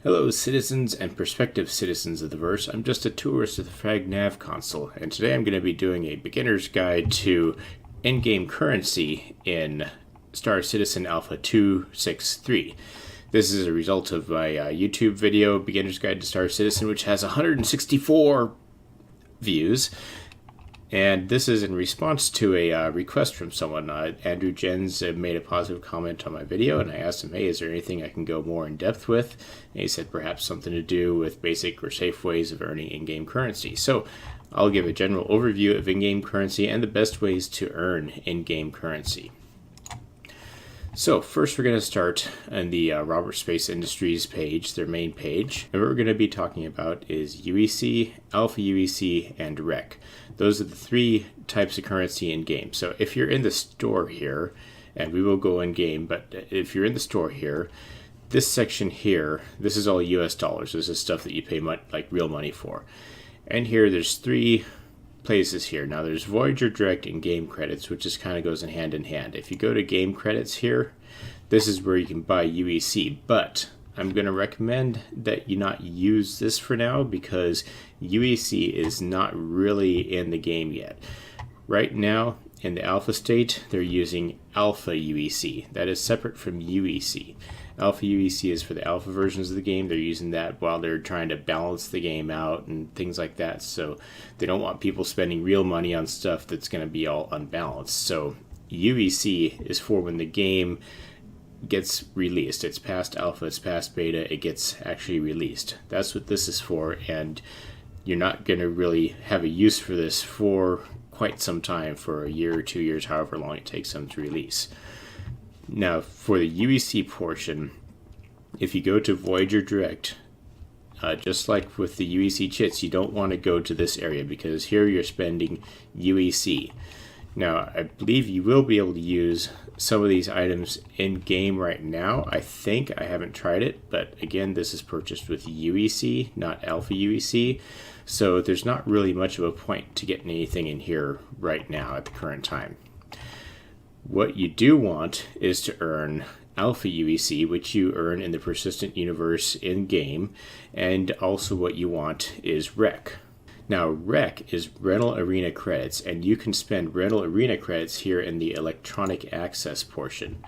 Hello citizens and prospective citizens of the verse. I'm just a tourist of the FragNav console, and today I'm going to be doing a beginner's guide to in-game currency in Star Citizen Alpha 263. This is a result of my YouTube video, Beginner's Guide to Star Citizen, which has 164 views. And this is in response to a request from someone. Andrew Jens made a positive comment on my video, and I asked him, hey, is there anything I can go more in depth with? And he said perhaps something to do with basic or safe ways of earning in-game currency. So I'll give a general overview of in-game currency and the best ways to earn in-game currency. So first we're going to start on the Robert Space Industries page, their main page. And what we're going to be talking about is UEC, Alpha UEC, and REC. Those are the three types of currency in game. So if you're in the store here, and we will go in game, but if you're in the store here, this section here, this is all US dollars. This is stuff that you pay like real money for. And here there's three places here. Now there's Voyager Direct and game credits, which just kind of goes in hand. If you go to game credits here, this is where you can buy UEC, but I'm going to recommend that you not use this for now because UEC is not really in the game yet. Right now in the alpha state, they're using Alpha UEC. That is separate from UEC. Alpha UEC is for the alpha versions of the game. They're using that while they're trying to balance the game out and things like that. So they don't want people spending real money on stuff that's going to be all unbalanced. So UEC is for when the game gets released. It's past alpha, it's past beta, it gets actually released. That's what this is for, and you're not going to really have a use for this for quite some time, for a year or 2 years, however long it takes them to release. Now, for the UEC portion, if you go to Voyager Direct, just like with the UEC chits, you don't want to go to this area because here you're spending UEC. Now, I believe you will be able to use some of these items in game right now. I think. I haven't tried it, but again, this is purchased with UEC, not Alpha UEC. So there's not really much of a point to getting anything in here right now at the current time. What you do want is to earn Alpha UEC, which you earn in the persistent universe in game, and also what you want is REC. Now, REC is Rental Arena Credits, and you can spend Rental Arena Credits here in the electronic access portion.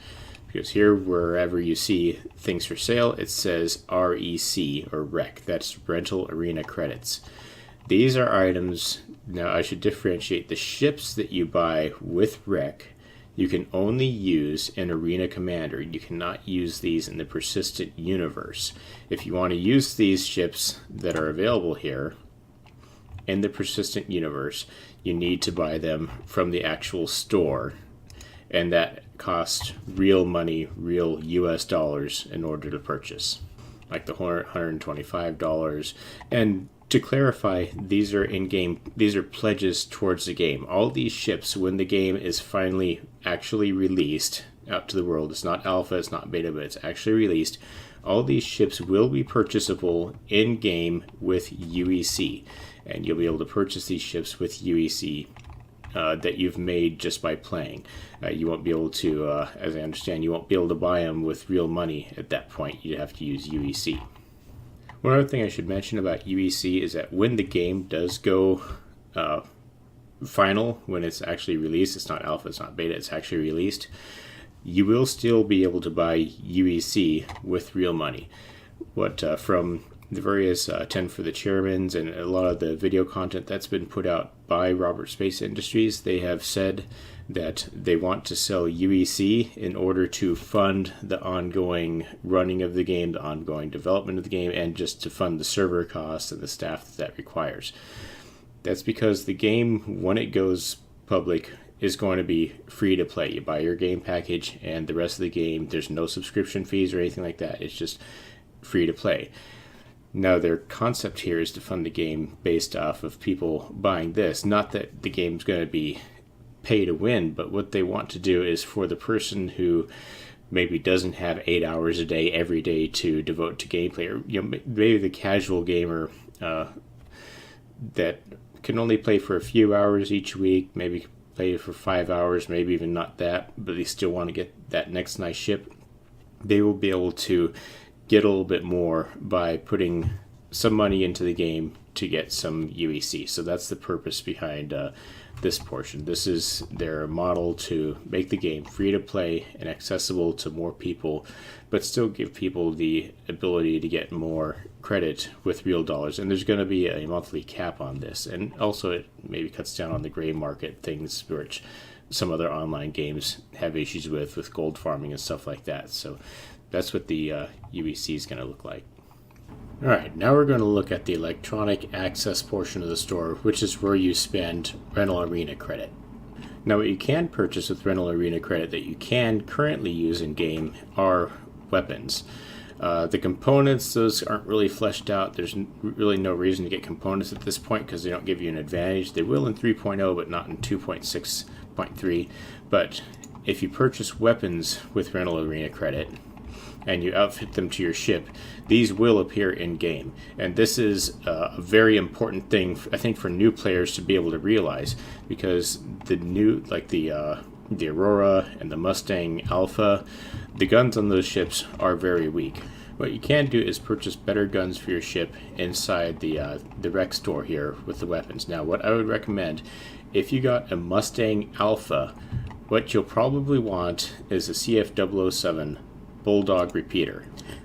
Because here, wherever you see things for sale, it says REC, or REC. That's Rental Arena Credits. These are items, now I should differentiate, the ships that you buy with REC, you can only use in Arena Commander. You cannot use these in the persistent universe. If you want to use these ships that are available here, in the persistent universe, you need to buy them from the actual store, and that costs real money, real US dollars in order to purchase, like the $125. And to clarify, these are in-game, these are pledges towards the game. All these ships, when the game is finally actually released out to the world, it's not alpha, it's not beta, but it's actually released, all these ships will be purchasable in-game with UEC. And you'll be able to purchase these ships with UEC that you've made just by playing. You won't be able to, as I understand, you won't be able to buy them with real money at that point. You'd have to use UEC. One other thing I should mention about UEC is that when the game does go final, when it's actually released, it's not alpha, it's not beta, it's actually released, you will still be able to buy UEC with real money. From the various 10 for the Chairmans and a lot of the video content that's been put out by Robert Space Industries, they have said that they want to sell UEC in order to fund the ongoing running of the game, the ongoing development of the game, and just to fund the server costs and the staff that requires. That's because the game, when it goes public, is going to be free to play. You buy your game package, and the rest of the game, there's no subscription fees or anything like that. It's just free to play. Now, their concept here is to fund the game based off of people buying this. Not that the game's going to be pay to win, but what they want to do is for the person who maybe doesn't have 8 hours a day every day to devote to gameplay, or maybe the casual gamer that can only play for a few hours each week, maybe play for 5 hours, maybe even not that, but they still want to get that next nice ship. They will be able to get a little bit more by putting some money into the game to get some UEC. So that's the purpose behind this portion. This is their model to make the game free to play and accessible to more people, but still give people the ability to get more credit with real dollars. And there's going to be a monthly cap on this. And also it maybe cuts down on the gray market, things which some other online games have issues with gold farming and stuff like that. So that's what the UEC is going to look like. Alright, now we're going to look at the electronic access portion of the store, which is where you spend Rental Arena credit. Now what you can purchase with Rental Arena credit that you can currently use in game are weapons. The components, those aren't really fleshed out. There's really no reason to get components at this point because they don't give you an advantage. They will in 3.0 but not in 2.6.3. But if you purchase weapons with Rental Arena credit and you outfit them to your ship, these will appear in game. And this is a very important thing, I think, for new players to be able to realize, because the new, like the Aurora and the Mustang Alpha, the guns on those ships are very weak. What you can do is purchase better guns for your ship inside the rec store here with the weapons. Now, what I would recommend, if you got a Mustang Alpha, what you'll probably want is a CF007 Bulldog repeater.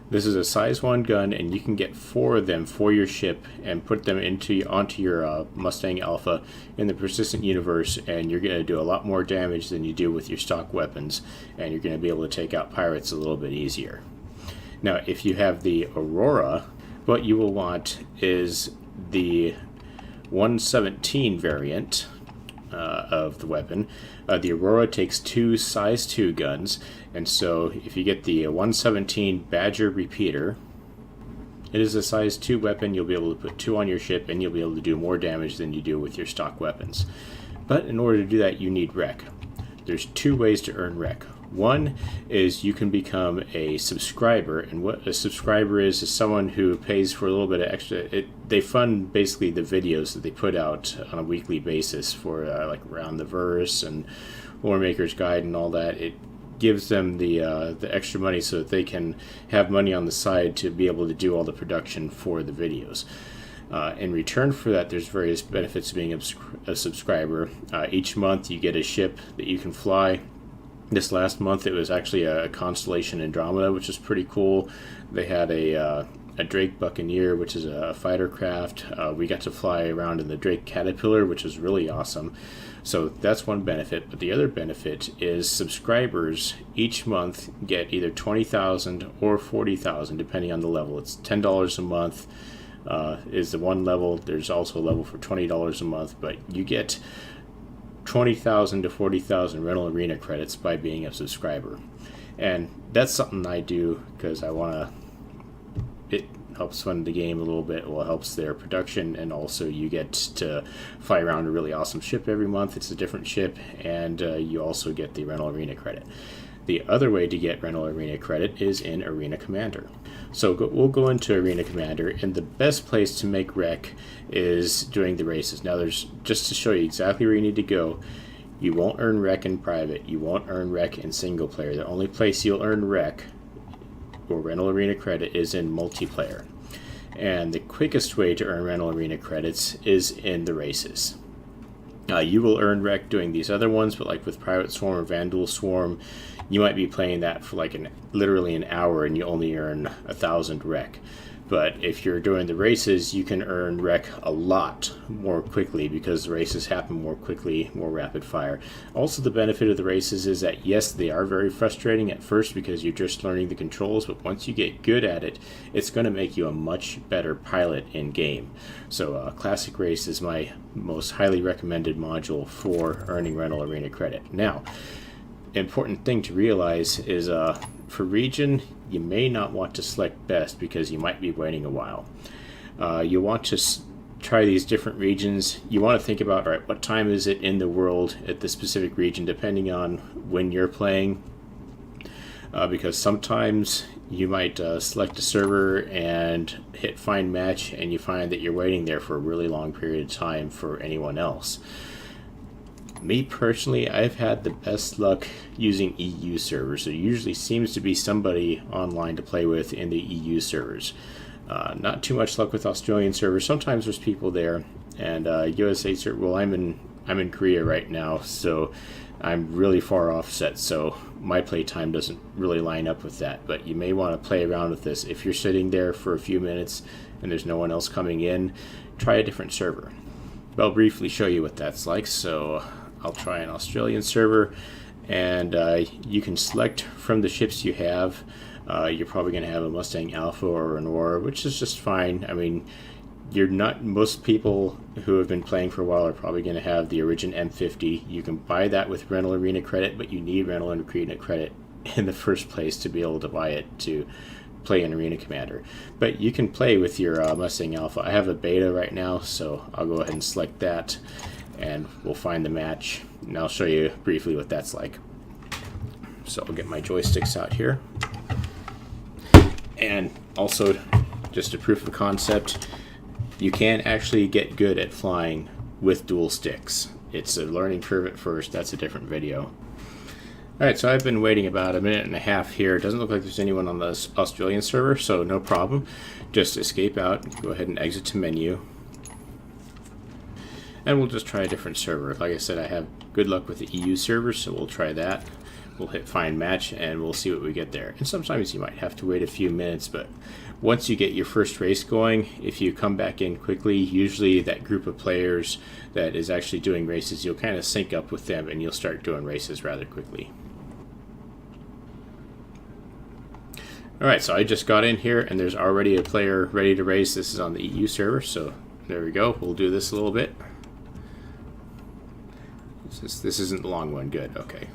This is a size 1 gun, and you can get 4 of them for your ship and put them onto your Mustang Alpha in the persistent universe, and you're going to do a lot more damage than you do with your stock weapons, and you're going to be able to take out pirates a little bit easier. Now, if you have the Aurora, what you will want is the 117 variant of the weapon. The Aurora takes 2 size 2 guns, and so if you get the 117 Badger repeater, it is a size 2 weapon. You'll be able to put 2 on your ship, and you'll be able to do more damage than you do with your stock weapons. But in order to do that, you need rec. There's 2 ways to earn rec. One is you can become a subscriber, and what a subscriber is someone who pays for a little bit of extra. They fund basically the videos that they put out on a weekly basis for like Around the Verse and War Maker's Guide and all that. It gives them the extra money so that they can have money on the side to be able to do all the production for the videos. In return for that, there's various benefits to being a subscriber. Each month you get a ship that you can fly. This last month it was actually a Constellation Andromeda, which is pretty cool. They had a Drake Buccaneer, which is a fighter craft. We got to fly around in the Drake Caterpillar, which was really awesome. So that's one benefit. But the other benefit is subscribers each month get either 20,000 or 40,000, depending on the level. It's $10 a month is the one level. There's also a level for $20 a month, but you get 20,000 to 40,000 Rental Arena credits by being a subscriber. And that's something I do because I want to, it helps fund the game a little bit. Well, it helps their production, and also you get to fly around a really awesome ship every month. It's a different ship, and you also get the Rental Arena credit. The other way to get Rental Arena credit is in Arena Commander. So we'll go into Arena Commander, and the best place to make rec is doing the races. Now, there's, just to show you exactly where you need to go, you won't earn rec in private, you won't earn rec in single player. The only place you'll earn rec or Rental Arena credit is in multiplayer. And the quickest way to earn Rental Arena credits is in the races. You will earn rec doing these other ones, but like with Private Swarm or Vandal Swarm, you might be playing that for like literally an hour and you only earn 1,000 rec. But if you're doing the races, you can earn rec a lot more quickly because the races happen more quickly, more rapid fire. Also, the benefit of the races is that, yes, they are very frustrating at first because you're just learning the controls, but once you get good at it, it's going to make you a much better pilot in game. So Classic Race is my most highly recommended module for earning Rental Arena credit. Now, important thing to realize is for region, you may not want to select best because you might be waiting a while. You want to try these different regions. You want to think about, all right, what time is it in the world at the specific region, depending on when you're playing. Because sometimes you might select a server and hit find match, and you find that you're waiting there for a really long period of time for anyone else. Me personally, I've had the best luck using EU servers. There usually seems to be somebody online to play with in the EU servers. Not too much luck with Australian servers. Sometimes there's people there, and USA server. Well, I'm in Korea right now, so I'm really far offset. So my play time doesn't really line up with that. But you may want to play around with this. If you're sitting there for a few minutes and there's no one else coming in, try a different server. I'll briefly show you what that's like. So I'll try an Australian server, and you can select from the ships you have. You're probably going to have a Mustang Alpha or an Aurora, which is just fine. I mean, you're not. Most people who have been playing for a while are probably going to have the Origin M50. You can buy that with Rental Arena credit, but you need Rental Arena credit in the first place to be able to buy it to play an Arena Commander. But you can play with your Mustang Alpha. I have a beta right now, so I'll go ahead and select that, and we'll find the match, and I'll show you briefly what that's like. So I'll get my joysticks out here. And also, just a proof of concept, you can actually get good at flying with dual sticks. It's a learning curve at first. That's a different video. Alright, so I've been waiting about a minute and a half here. It doesn't look like there's anyone on the Australian server, so no problem. Just escape out, go ahead and exit to menu. And we'll just try a different server. Like I said, I have good luck with the EU server, so we'll try that. We'll hit find match, and we'll see what we get there. And sometimes you might have to wait a few minutes, but once you get your first race going, if you come back in quickly, usually that group of players that is actually doing races, you'll kind of sync up with them, and you'll start doing races rather quickly. Alright, so I just got in here, and there's already a player ready to race. This is on the EU server, so there we go. We'll do this a little bit. This isn't the long one. Good, okay.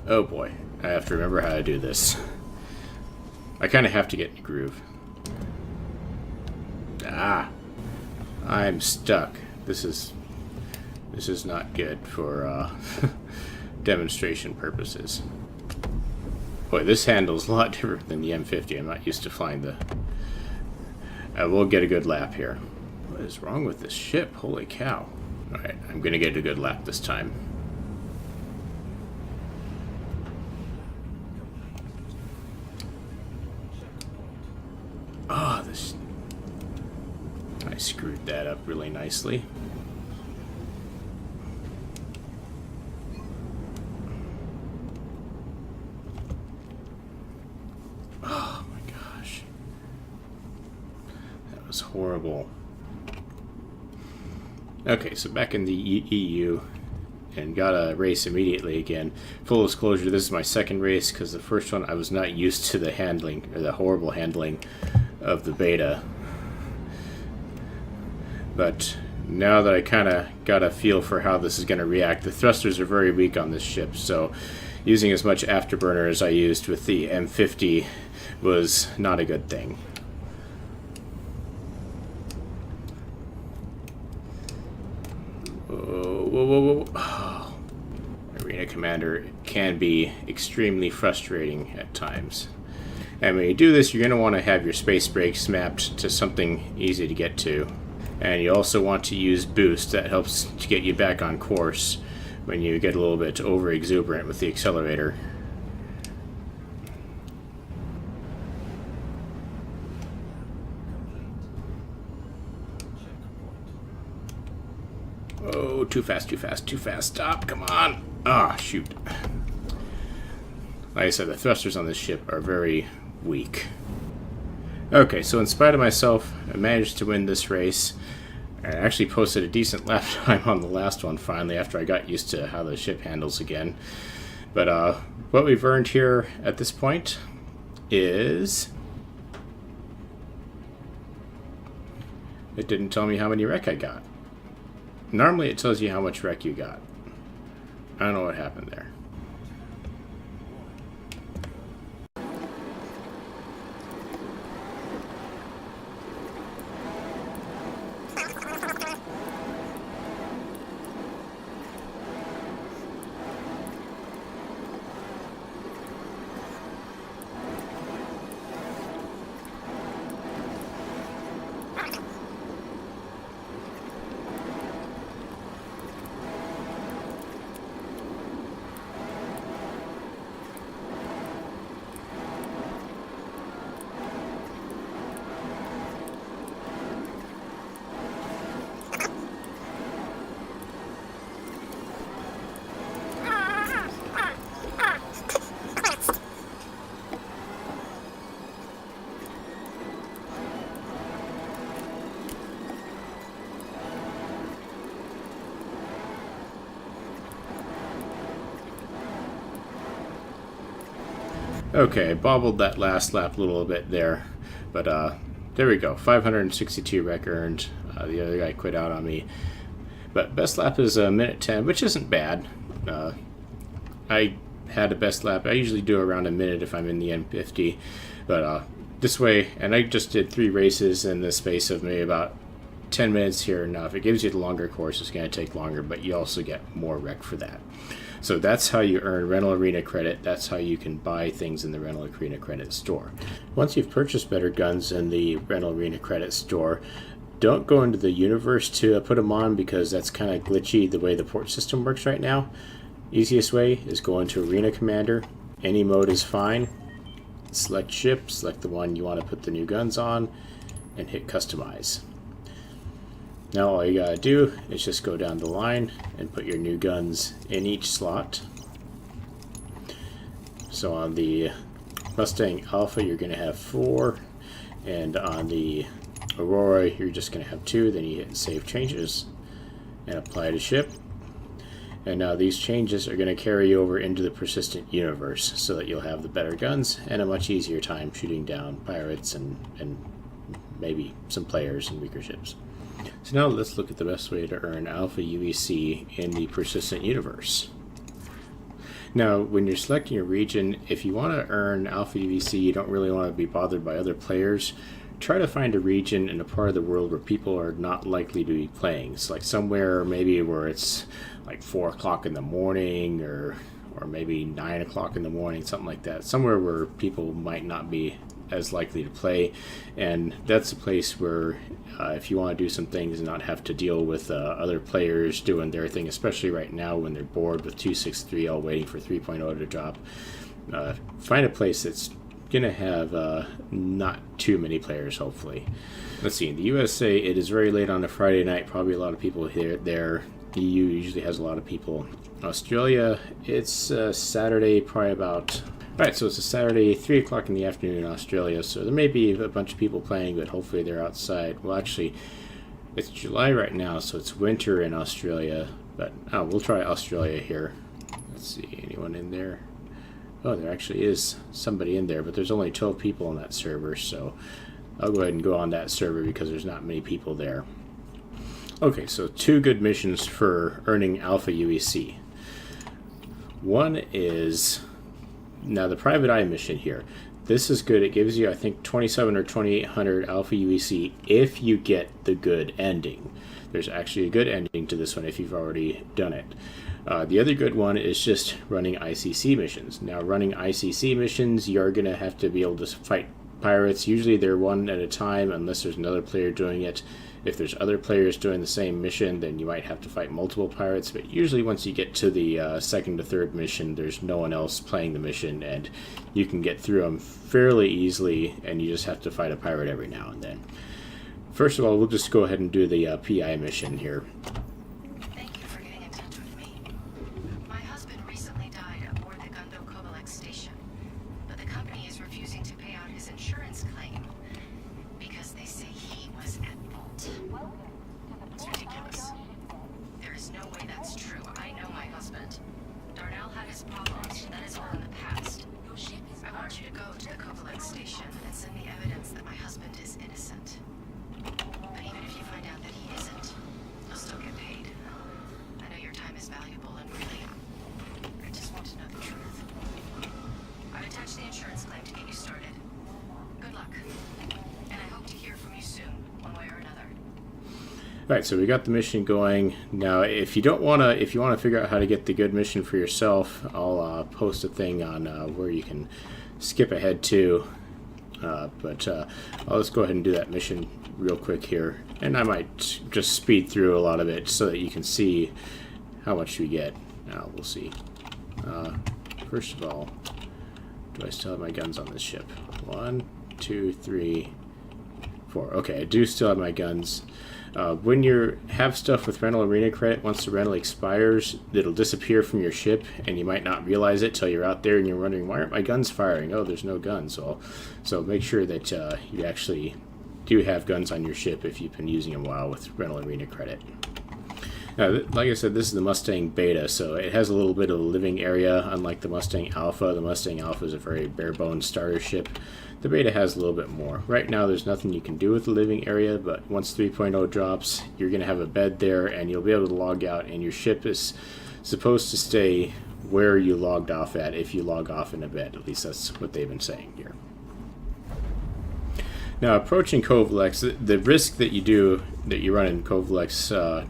Oh boy, I have to remember how to do this. I kind of have to get in the groove. Ah, I'm stuck. This is not good for demonstration purposes. Boy, this handle's a lot different than the M50. I'm not used to flying the... we'll get a good lap here. What is wrong with this ship? Holy cow. Alright, I'm gonna get a good lap this time. Oh, this... I screwed that up really nicely. Oh my gosh. That was horrible. Okay, so back in the EU, and got a race immediately again. Full disclosure, this is my second race, because the first one I was not used to the handling, or the horrible handling of the beta. But now that I kind of got a feel for how this is going to react, the thrusters are very weak on this ship, so using as much afterburner as I used with the M50 was not a good thing. Whoa, whoa, whoa, whoa. Oh. Arena Commander can be extremely frustrating at times. And when you do this, you're going to want to have your space brakes mapped to something easy to get to. And you also want to use boost. That helps to get you back on course when you get a little bit over exuberant with the accelerator. Oh, too fast, too fast, too fast. Stop, come on. Ah, shoot. Like I said, the thrusters on this ship are very weak. Okay, so in spite of myself, I managed to win this race. I actually posted a decent lap time on the last one finally after I got used to how the ship handles again. But what we've earned here at this point is... It didn't tell me how many wreck I got. Normally it tells you how much wreck you got. I don't know what happened there. Okay, bobbled that last lap a little bit there, but there we go. 562 rec earned. The other guy quit out on me. But best lap is a minute 10, which isn't bad. I had a best lap. I usually do around a minute if I'm in the N50. But this way, and I just did 3 races in the space of maybe about 10 minutes here. Now, if it gives you the longer course, it's going to take longer, but you also get more rec for that. So that's how you earn Rental Arena credit. That's how you can buy things in the Rental Arena credit store. Once you've purchased better guns in the Rental Arena credit store, don't go into the universe to put them on, because that's kind of glitchy the way the port system works right now. Easiest way is go into Arena Commander. Any mode is fine. Select ship, select the one you want to put the new guns on, and hit customize. Now all you gotta do is just go down the line and put your new guns in each slot. So on the Mustang Alpha you're gonna have 4, and on the Aurora you're just gonna have 2. Then you hit save changes and apply to ship. And now these changes are going to carry over into the persistent universe, so that you'll have the better guns and a much easier time shooting down pirates and maybe some players and weaker ships. So now let's look at the best way to earn Alpha UEC in the persistent universe. Now, when you're selecting a region, if you want to earn Alpha UEC, you don't really want to be bothered by other players. Try to find a region in a part of the world where people are not likely to be playing. It's like somewhere maybe where it's like 4 o'clock in the morning, or maybe 9 o'clock in the morning, something like that. Somewhere where people might not be as likely to play, and that's a place where if you want to do some things and not have to deal with other players doing their thing, especially right now when they're bored with 2.6.3 all waiting for 3.0 to drop, find a place that's gonna have not too many players, hopefully. Let's see, in the USA it is very late on a Friday night, probably a lot of people here there. The EU usually has a lot of people. Australia, it's Saturday, probably about... Alright, so it's a Saturday, 3 o'clock in the afternoon in Australia, so there may be a bunch of people playing, but hopefully they're outside. Well, actually, it's July right now, so it's winter in Australia, but we'll try Australia here. Let's see, anyone in there? Oh, there actually is somebody in there, but there's only 12 people on that server, so I'll go ahead and go on that server because there's not many people there. Okay, so 2 good missions for earning Alpha UEC. One is... Now, the Private Eye mission here, this is good. It gives you, I think, 27 or 2800 Alpha UEC if you get the good ending. There's actually a good ending to this one if you've already done it. The other good one is just running ICC missions. Now, running ICC missions, you're going to have to be able to fight pirates. Usually they're one at a time unless there's another player doing it. If there's other players doing the same mission, then you might have to fight multiple pirates, but usually once you get to the second to third mission, there's no one else playing the mission, and you can get through them fairly easily, and you just have to fight a pirate every now and then. First of all, we'll just go ahead and do the PI mission here. Thank you for getting in touch with me. My husband recently died aboard the Gundo Kovalek station, but the company is refusing to pay out his insurance claim because they say he was at fault. It's ridiculous. There is no way that's true. I know my husband. Darnell had his problems. That is all in the past. I want you to go to the Kovalek station and send me evidence that my husband is innocent. But even if you find out that he isn't, you'll still get paid. I know your time is valuable, and really, I just want to know the truth. I've attached the insurance claim to get you started. Good luck. And I hope to hear from you soon, one way or another. Alright, so we got the mission going. Now, if you want to figure out how to get the good mission for yourself, I'll post a thing on where you can skip ahead to. But I'll just go ahead and do that mission real quick here. And I might just speed through a lot of it so that you can see how much we get. Now, we'll see. First of all, do I still have my guns on this ship? 1, 2, 3, 4. Okay, I do still have my guns. When you have stuff with rental arena credit, once the rental expires, it'll disappear from your ship, and you might not realize it till you're out there and you're wondering, why aren't my guns firing? Oh, there's no guns. So make sure that you actually do have guns on your ship if you've been using them well with rental arena credit. Now, like I said, this is the Mustang Beta, so it has a little bit of a living area, unlike the Mustang Alpha. The Mustang Alpha is a very bare-bones starter ship. The Beta has a little bit more. Right now, there's nothing you can do with the living area, but once 3.0 drops, you're going to have a bed there, and you'll be able to log out, and your ship is supposed to stay where you logged off at if you log off in a bed. At least that's what they've been saying here. Now, approaching Covelex, the risk that you run in Covelex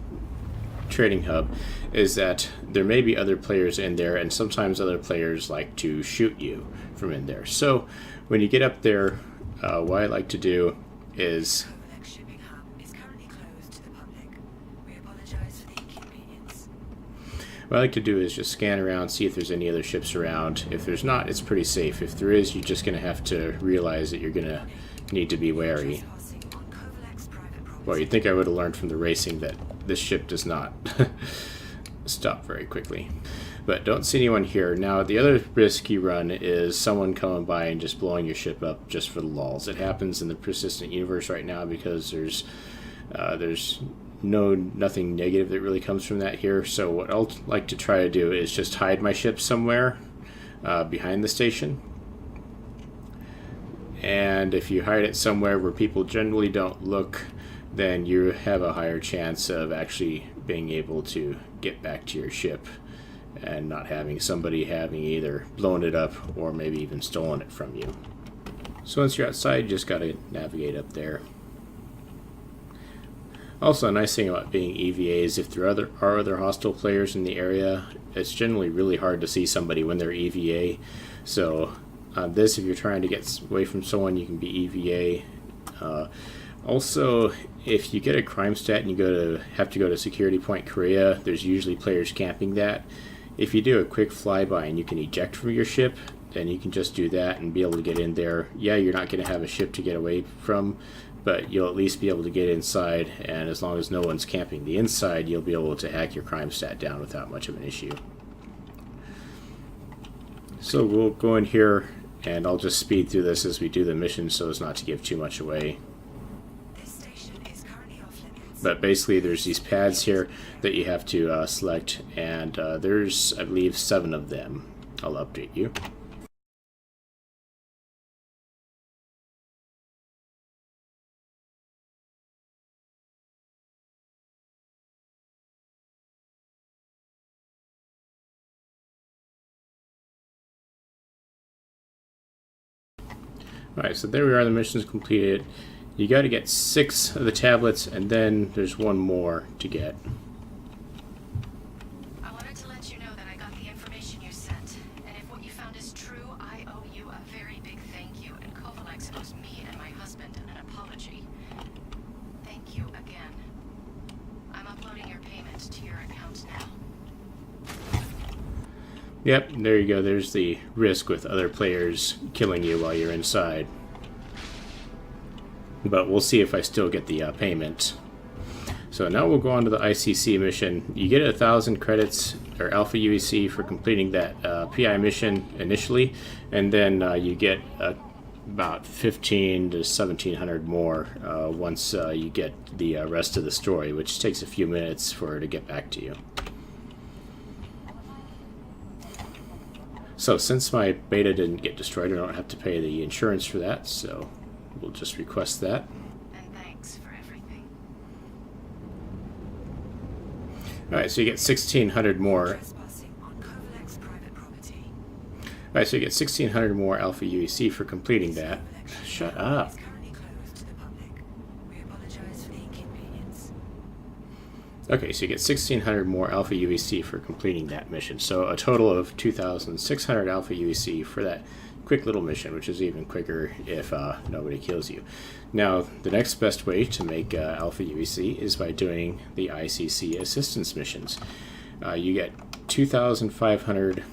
trading hub is that there may be other players in there, and sometimes other players like to shoot you from in there. So when you get up there, what I like to do is what I like to do is just scan around, see if there's any other ships around. If there's not, it's pretty safe. If there is, you're just going to have to realize that you're going to need to be wary. Well, you'd think I would have learned from the racing that this ship does not stop very quickly. But don't see anyone here. Now, the other risk you run is someone coming by and just blowing your ship up just for the lulz. It happens in the persistent universe right now because there's nothing negative that really comes from that here. So what I'll like to try to do is just hide my ship somewhere behind the station. And if you hide it somewhere where people generally don't look, then you have a higher chance of actually being able to get back to your ship and not having somebody having either blown it up or maybe even stolen it from you. So once you're outside, you just got to navigate up there. Also, a nice thing about being EVA is if there are other hostile players in the area, it's generally really hard to see somebody when they're EVA. So on this, if you're trying to get away from someone, you can be EVA. Also, if you get a crime stat and you have to go to Security Point Korea, there's usually players camping that. If you do a quick flyby and you can eject from your ship, then you can just do that and be able to get in there. Yeah, you're not going to have a ship to get away from, but you'll at least be able to get inside, and as long as no one's camping the inside, you'll be able to hack your crime stat down without much of an issue. So we'll go in here, and I'll just speed through this as we do the mission so as not to give too much away. But basically there's these pads here that you have to select, and there's, I believe, 7 of them. I'll update you. Alright, so there we are, the mission's completed. You got to get 6 of the tablets, and then there's 1 more to get. I wanted to let you know that I got the information you sent, and if what you found is true, I owe you a very big thank you, and Covelex owes me and my husband an apology. Thank you again. I'm uploading your payment to your account now. Yep, there you go. There's the risk with other players killing you while you're inside. But we'll see if I still get the payment. So now we'll go on to the ICC mission. You get 1,000 credits, or Alpha UEC, for completing that PI mission initially, and then you get about 15 to 1,700 more once you get the rest of the story, which takes a few minutes for her to get back to you. So since my beta didn't get destroyed, I don't have to pay the insurance for that, so we'll just request that. And thanks for everything. Alright, so you get 1,600 more. Alright, so you get 1,600 more Alpha UEC for completing that. Shut up. Okay, so you get 1,600 more Alpha UEC for completing that mission. So a total of 2,600 Alpha UEC for that quick little mission, which is even quicker if nobody kills you. Now, the next best way to make Alpha UEC is by doing the ICC assistance missions. You get 2,500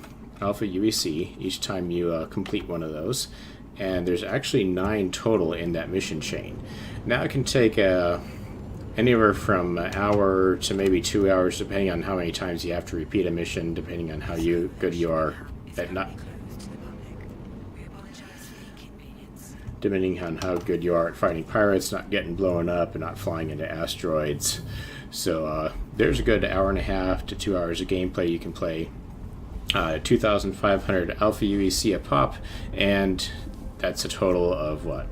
Alpha UEC each time you complete one of those, and there's actually 9 total in that mission chain. Now it can take anywhere from an hour to maybe 2 hours, depending on how many times you have to repeat a mission, depending on how good you are at depending on how good you are at fighting pirates, not getting blown up, and not flying into asteroids. So there's a good hour and a half to 2 hours of gameplay you can play. 2,500 alpha UEC a pop, and that's a total of what?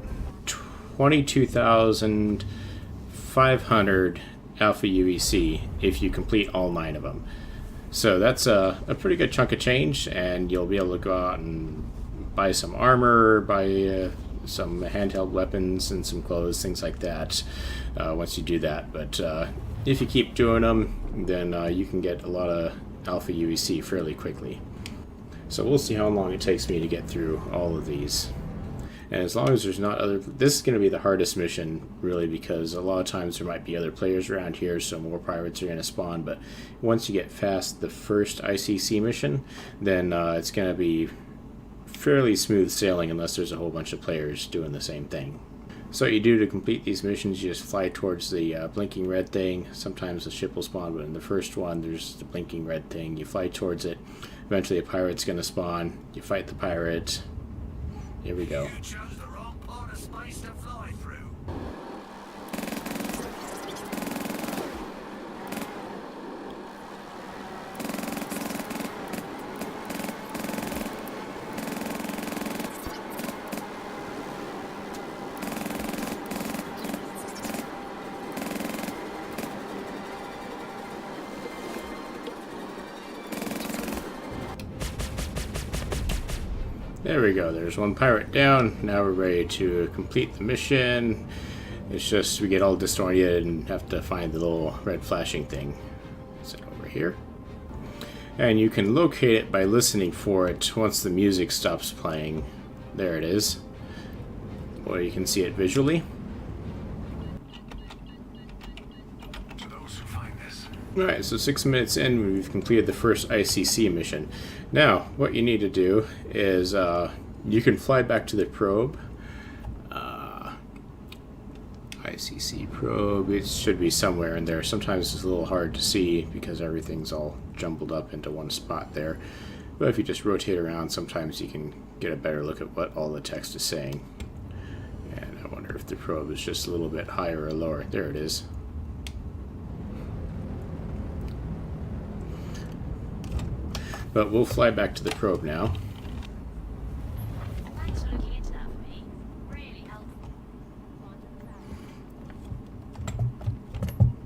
22,500 alpha UEC if you complete all 9 of them. So that's a pretty good chunk of change, and you'll be able to go out and buy some armor, buy some handheld weapons and some clothes, things like that, once you do that. But if you keep doing them, then you can get a lot of alpha UEC fairly quickly. So we'll see how long it takes me to get through all of these. And as long as there's not other... This is going to be the hardest mission, really, because a lot of times there might be other players around here, so more pirates are going to spawn. But once you get past the first ICC mission, then it's going to be fairly smooth sailing unless there's a whole bunch of players doing the same thing. So what you do to complete these missions, you just fly towards the blinking red thing. Sometimes the ship will spawn, but in the first one, there's the blinking red thing. You fly towards it. Eventually a pirate's going to spawn. You fight the pirate. Here we go. You chose the wrong part of space to fly through. There we go, there's one pirate down. Now we're ready to complete the mission. It's just we get all disoriented and have to find the little red flashing thing. Is it over here? And you can locate it by listening for it once the music stops playing. There it is. Or you can see it visually. To those who find this. Alright, so 6 minutes in, we've completed the first ICC mission. Now, what you need to do is you can fly back to the probe. ICC probe, it should be somewhere in there. Sometimes it's a little hard to see because everything's all jumbled up into one spot there. But if you just rotate around, sometimes you can get a better look at what all the text is saying. And I wonder if the probe is just a little bit higher or lower. There it is. But we'll fly back to the probe now. Thanks for looking into that for me. Really helpful.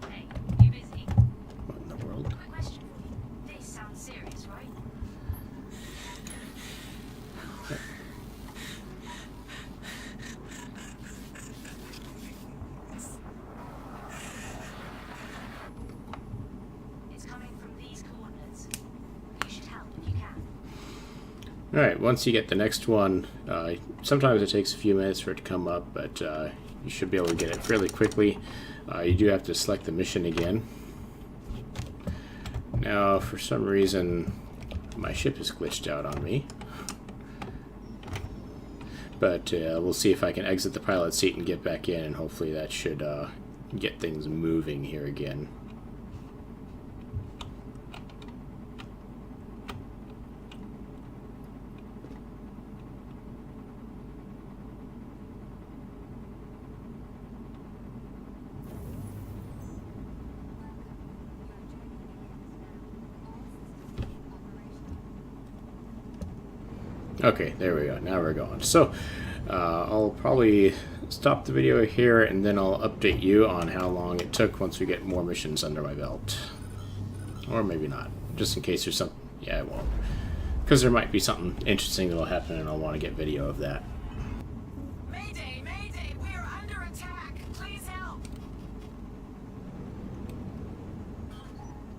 Hey, you busy? What in the world? Quick question for you. This sounds serious, right? It's coming from these coordinates. You should help if you can. Alright, once you get the next one, sometimes it takes a few minutes for it to come up, but you should be able to get it fairly quickly. You do have to select the mission again. Now, for some reason, my ship is glitched out on me. But we'll see if I can exit the pilot seat and get back in, and hopefully that should get things moving here again. Okay, there we go. Now we're going. So, I'll probably stop the video here, and then I'll update you on how long it took once we get more missions under my belt. Or maybe not. Just in case there's something... Yeah, I won't. Because there might be something interesting that'll happen, and I'll want to get video of that. Mayday! Mayday! We are under attack! Please help!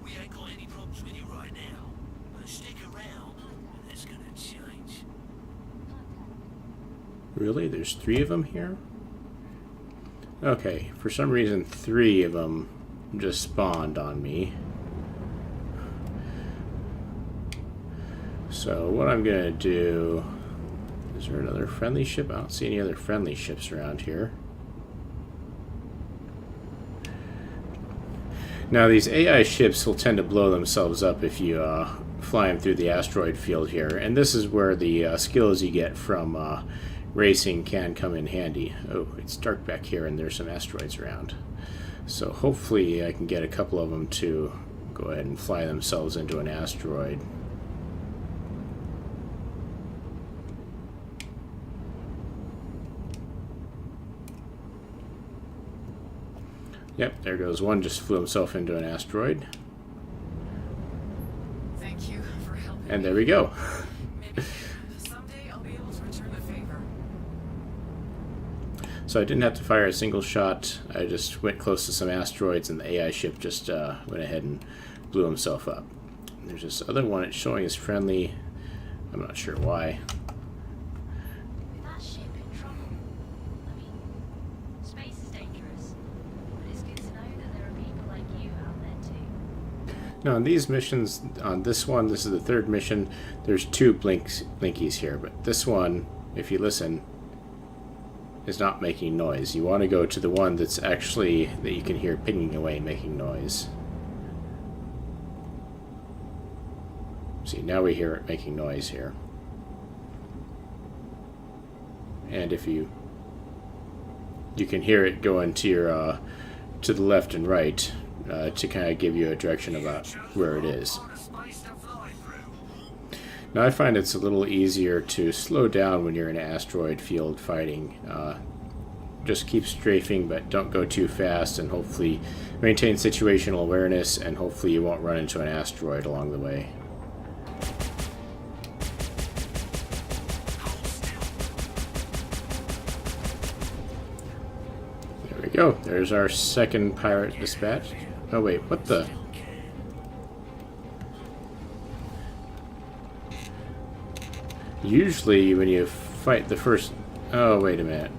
We ain't got any problems with you right now. But stick around, and it's gonna change. Really? There's 3 of them here? Okay, for some reason 3 of them just spawned on me. So what I'm gonna do... Is there another friendly ship? I don't see any other friendly ships around here. Now these AI ships will tend to blow themselves up if you fly them through the asteroid field here, and this is where the skills you get from racing can come in handy. Oh, it's dark back here and there's some asteroids around. So hopefully I can get a couple of them to go ahead and fly themselves into an asteroid. Yep, there goes one, just flew himself into an asteroid. Thank you for helping. And there we go. Maybe someday I'll be able to return the favor. So I didn't have to fire a single shot. I just went close to some asteroids and the AI ship just went ahead and blew himself up. There's this other one it's showing as friendly. I'm not sure why. Is that ship in trouble? I mean, space is dangerous, but it's good to know that there are people like you out there too. Now, on these missions, on this one, this is the third mission, there's two blinkies here, but this one, if you listen, is not making noise. You want to go to the one that's actually, that you can hear pinging away making noise. See, now we hear it making noise here. And if you can hear it going to your, to the left and right, to kind of give you a direction about where it is. Now I find it's a little easier to slow down when you're in an asteroid field fighting. Just keep strafing, but don't go too fast, and hopefully maintain situational awareness, and hopefully you won't run into an asteroid along the way. There we go. There's our second pirate dispatch. Oh wait, what the? Usually when you fight the first... Oh, wait a minute.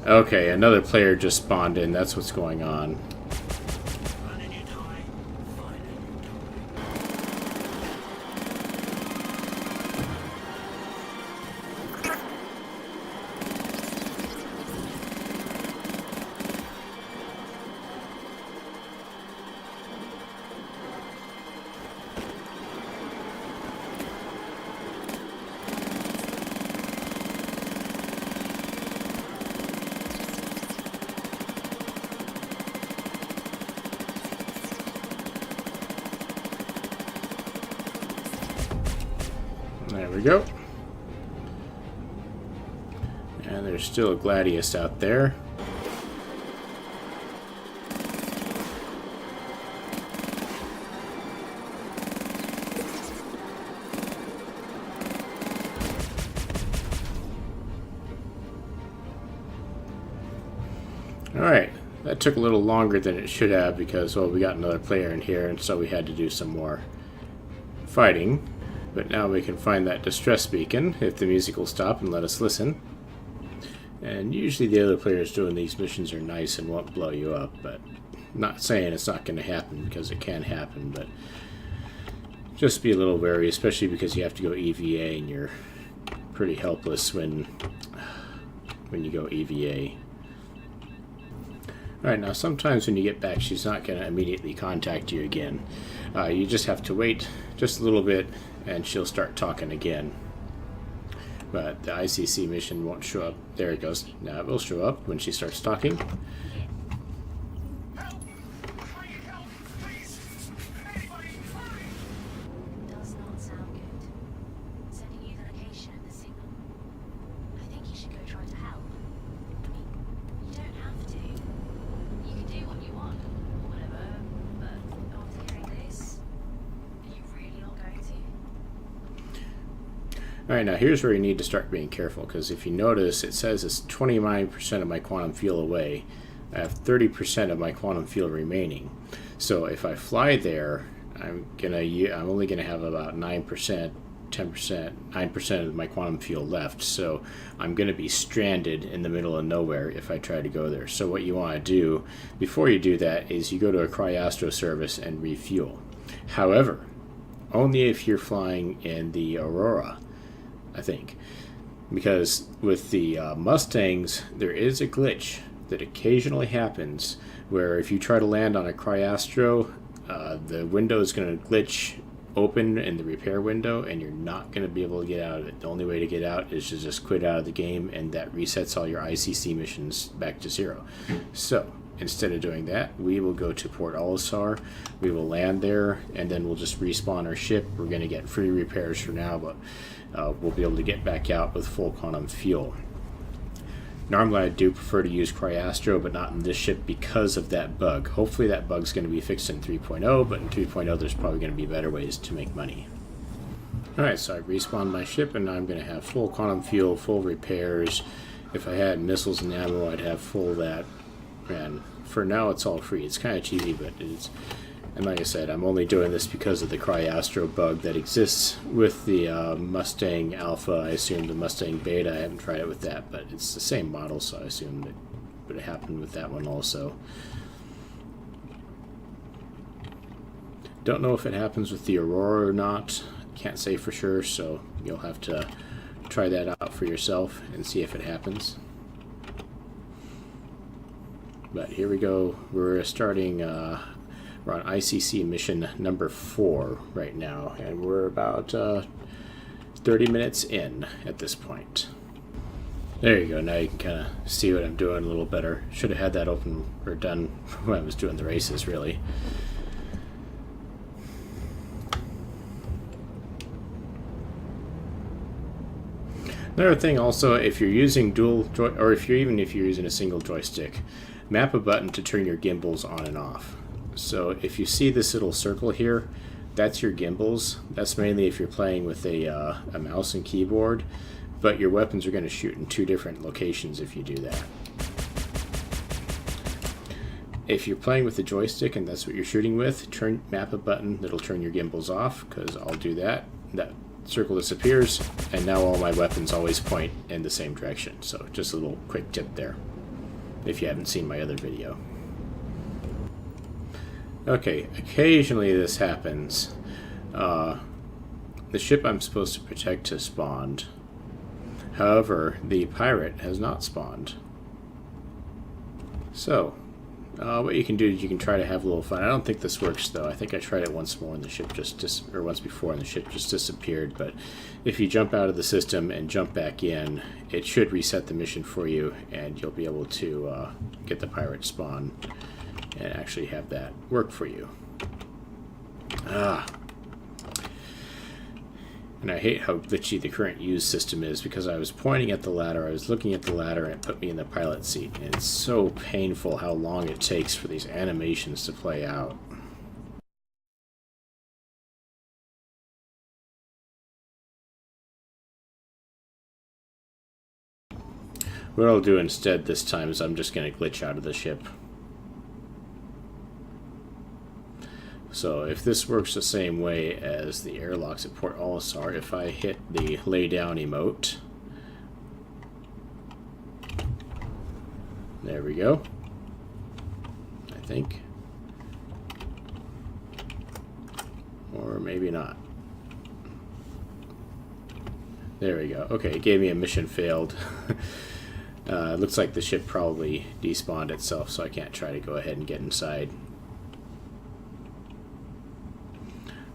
Okay, another player just spawned in. That's what's going on. There we go. And there's still a Gladius out there. Alright, that took a little longer than it should have because, well, we got another player in here, and so we had to do some more fighting. But now we can find that distress beacon if the music will stop and let us listen. And usually the other players doing these missions are nice and won't blow you up, but not saying it's not going to happen, because it can happen, but just be a little wary, especially because you have to go EVA and you're pretty helpless when you go EVA. Alright, now sometimes when you get back, she's not going to immediately contact you again. You just have to wait just a little bit and she'll start talking again. But the ICC mission won't show up. There it goes. Now it will show up when she starts talking. Does not sound good. Sending you the location of the signal. I think you should go try to help. I mean, you don't have to. You can do what you want, or whatever, but after hearing this, are you really not going to? Alright, now here's where you need to start being careful, because if you notice, it says it's 29% of my quantum fuel away. I have 30% of my quantum fuel remaining. So if I fly there, I'm only gonna have about 9%, 10%, 9% of my quantum fuel left. So I'm gonna be stranded in the middle of nowhere if I try to go there. So what you want to do before you do that is you go to a cryastro service and refuel. However, only if you're flying in the Aurora, I think, because with the Mustangs there is a glitch that occasionally happens where if you try to land on a cryastro, the window is going to glitch open in the repair window and you're not going to be able to get out of it. The only way to get out is to just quit out of the game, and that resets all your ICC missions back to 0. So instead of doing that, we will go to Port Olisar. We will land there, and then we'll just respawn our ship. We're going to get free repairs for now, but we'll be able to get back out with full quantum fuel. Normally I do prefer to use Cryastro, but not in this ship because of that bug. Hopefully that bug's going to be fixed in 3.0, but in 3.0 there's probably going to be better ways to make money. Alright, so I respawned my ship, and now I'm going to have full quantum fuel, full repairs. If I had missiles and ammo, I'd have full of that. And for now it's all free. It's kind of cheesy, but it's... And like I said, I'm only doing this because of the Cryastro bug that exists with the Mustang Alpha. I assume the Mustang Beta. I haven't tried it with that, but it's the same model, so I assume that would have happened with that one also. Don't know if it happens with the Aurora or not. Can't say for sure, so you'll have to try that out for yourself and see if it happens. But here we go. We're starting... we're on ICC mission number 4 right now, and we're about 30 minutes in at this point. There you go. Now you can kind of see what I'm doing a little better. Should have had that open or done when I was doing the races, really. Another thing also, if you're using even if you're using a single joystick, map a button to turn your gimbals on and off. So if you see this little circle here, that's your gimbals. That's mainly if you're playing with a mouse and keyboard, but your weapons are going to shoot in 2 different locations if you do that. If you're playing with the joystick and that's what you're shooting with, map a button that'll turn your gimbals off, because I'll do that. That circle disappears, and now all my weapons always point in the same direction. So just a little quick tip there, if you haven't seen my other video. Okay, occasionally this happens. The ship I'm supposed to protect has spawned. However, the pirate has not spawned. So, what you can do is you can try to have a little fun. I don't think this works though. I think I tried it once more and the ship once before and the ship just disappeared. But if you jump out of the system and jump back in, it should reset the mission for you, and you'll be able to get the pirate spawn and actually have that work for you. And I hate how glitchy the current use system is, because I was pointing at the ladder, I was looking at the ladder, and it put me in the pilot seat. And it's so painful how long it takes for these animations to play out. What I'll do instead this time is I'm just going to glitch out of the ship. So if this works the same way as the airlocks at Port Olisar, if I hit the lay down emote, there we go, I think, or maybe not. There we go. Okay, it gave me a mission failed. It looks like the ship probably despawned itself, so I can't try to go ahead and get inside.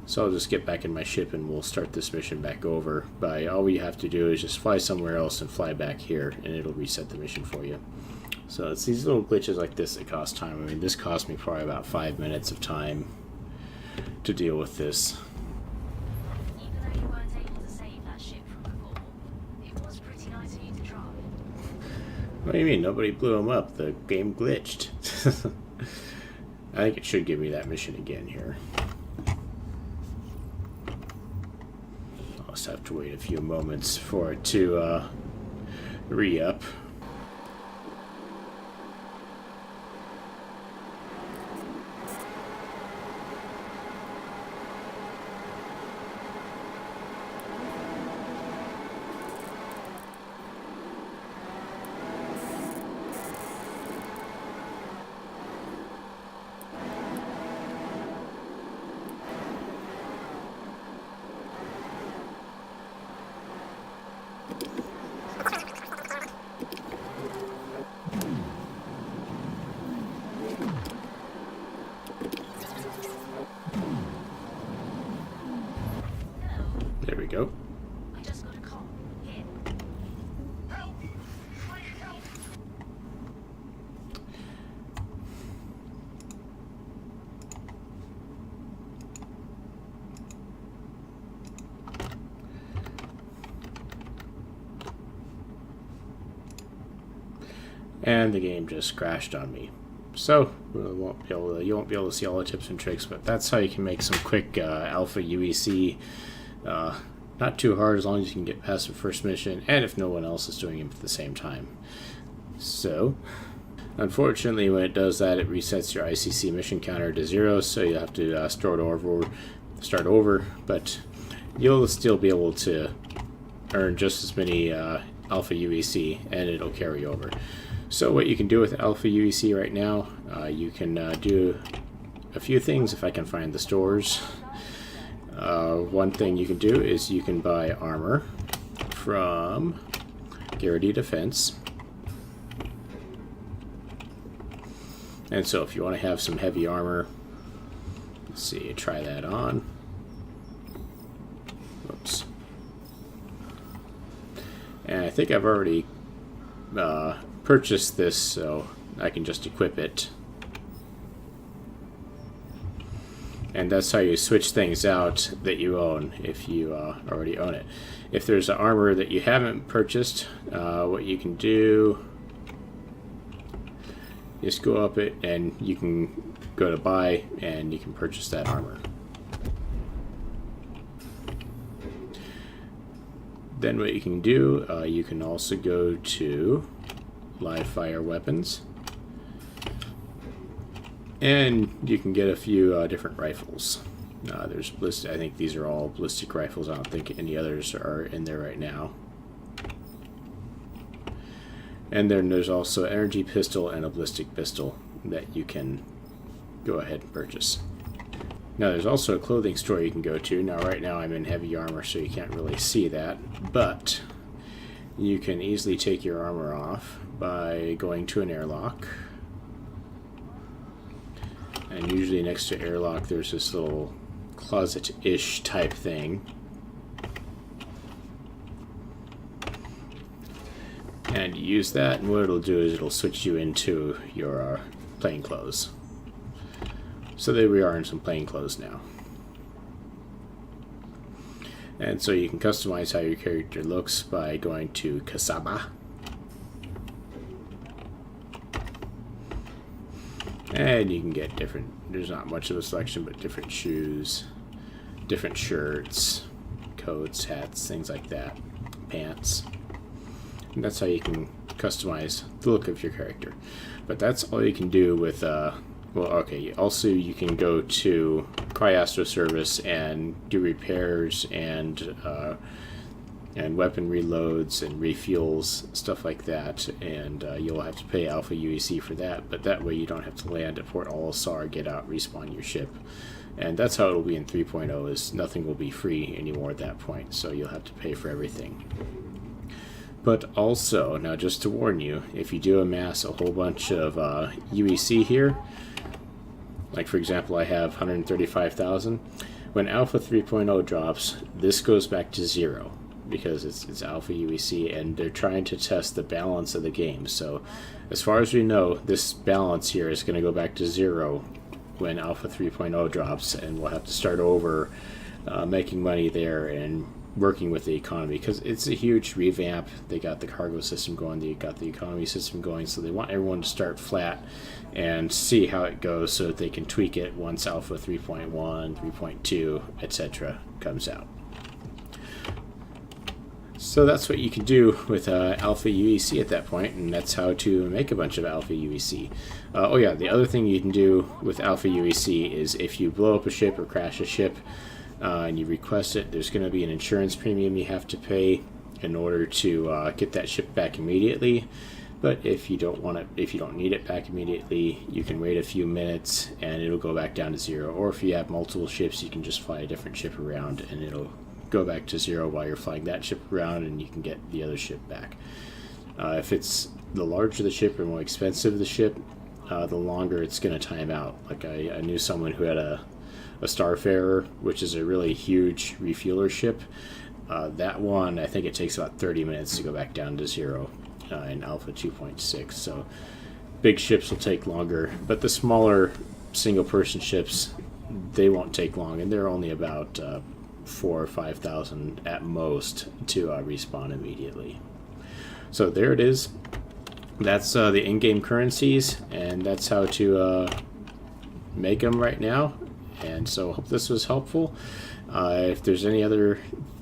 So I'll just get back in my ship and we'll start this mission back over. All we have to do is just fly somewhere else and fly back here, and it'll reset the mission for you. So it's these little glitches like this that cost time. I mean, this cost me probably about 5 minutes of time to deal with this. Even though you weren't able to save that ship from the fall, it was pretty nice of you to try. What do you mean? Nobody blew him up. The game glitched. I think it should give me that mission again here. I'll just have to wait a few moments for it to re-up. There we go. I just got a call. Here. Help! Try to help! and the game just crashed on me. So you won't be able to see all the tips and tricks, but that's how you can make some quick alpha UEC. Not too hard, as long as you can get past the first mission, and if no one else is doing it at the same time. So, unfortunately, when it does that, it resets your ICC mission counter to 0, so you have to start over. But you'll still be able to earn just as many alpha UEC, and it'll carry over. So what you can do with alpha UEC right now, you can do a few things if I can find the stores. One thing you can do is you can buy armor from Garrity Defense. And so if you want to have some heavy armor, let's see, try that on. Oops. And I think I've already purchased this, so I can just equip it. And that's how you switch things out that you own if you already own it. If there's an armor that you haven't purchased, what you can do is go up it and you can go to buy and you can purchase that armor. Then what you can do, you can also go to live fire weapons. And you can get a few different rifles. There's ballistic. I think these are all ballistic rifles. I don't think any others are in there right now. And then there's also an energy pistol and a ballistic pistol that you can go ahead and purchase. Now there's also a clothing store you can go to. Now right now I'm in heavy armor, so you can't really see that. But you can easily take your armor off by going to an airlock. And usually next to airlock there's this little closet-ish type thing. And you use that, and what it'll do is it'll switch you into your plain clothes. So there we are in some plain clothes now. And so you can customize how your character looks by going to Kasaba. And you can get different, there's not much of a selection, but different shoes, different shirts, coats, hats, things like that, pants. And that's how you can customize the look of your character. But that's all you can do with, well, okay, also you can go to Cryastro Service and do repairs and weapon reloads and refuels, stuff like that, and you'll have to pay alpha UEC for that, but that way you don't have to land at Port Olisar, get out, respawn your ship. And that's how it'll be in 3.0, is nothing will be free anymore at that point, so you'll have to pay for everything. But also, now just to warn you, if you do amass a whole bunch of UEC here, like for example I have 135,000, when alpha 3.0 drops, this goes back to 0. Because it's alpha UEC, and they're trying to test the balance of the game. So as far as we know, this balance here is going to go back to 0 when alpha 3.0 drops, and we'll have to start over making money there and working with the economy, because it's a huge revamp. They got the cargo system going, they got the economy system going, so they want everyone to start flat and see how it goes so that they can tweak it once alpha 3.1, 3.2, etc. comes out. So that's what you can do with alpha UEC at that point, and that's how to make a bunch of alpha UEC. Oh yeah, the other thing you can do with alpha UEC is if you blow up a ship or crash a ship and you request it, there's going to be an insurance premium you have to pay in order to get that ship back immediately. But if you don't want it, if you don't need it back immediately, you can wait a few minutes and it'll go back down to 0. Or if you have multiple ships, you can just fly a different ship around and it'll go back to 0 while you're flying that ship around, and you can get the other ship back. If it's the larger the ship or more expensive the ship, the longer it's going to time out. Like I knew someone who had a Starfarer, which is a really huge refueler ship. That one, I think it takes about 30 minutes to go back down to 0 in Alpha 2.6. So big ships will take longer, but the smaller single-person ships, they won't take long, and they're only about 4,000 or 5,000 at most to respawn immediately. So there it is. that's the in-game currencies, and that's how to make them right now. And so I hope this was helpful. If there's any other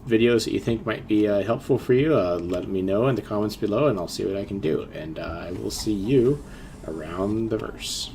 videos that you think might be helpful for you, let me know in the comments below, and I'll see what I can do. And I will see you around the verse.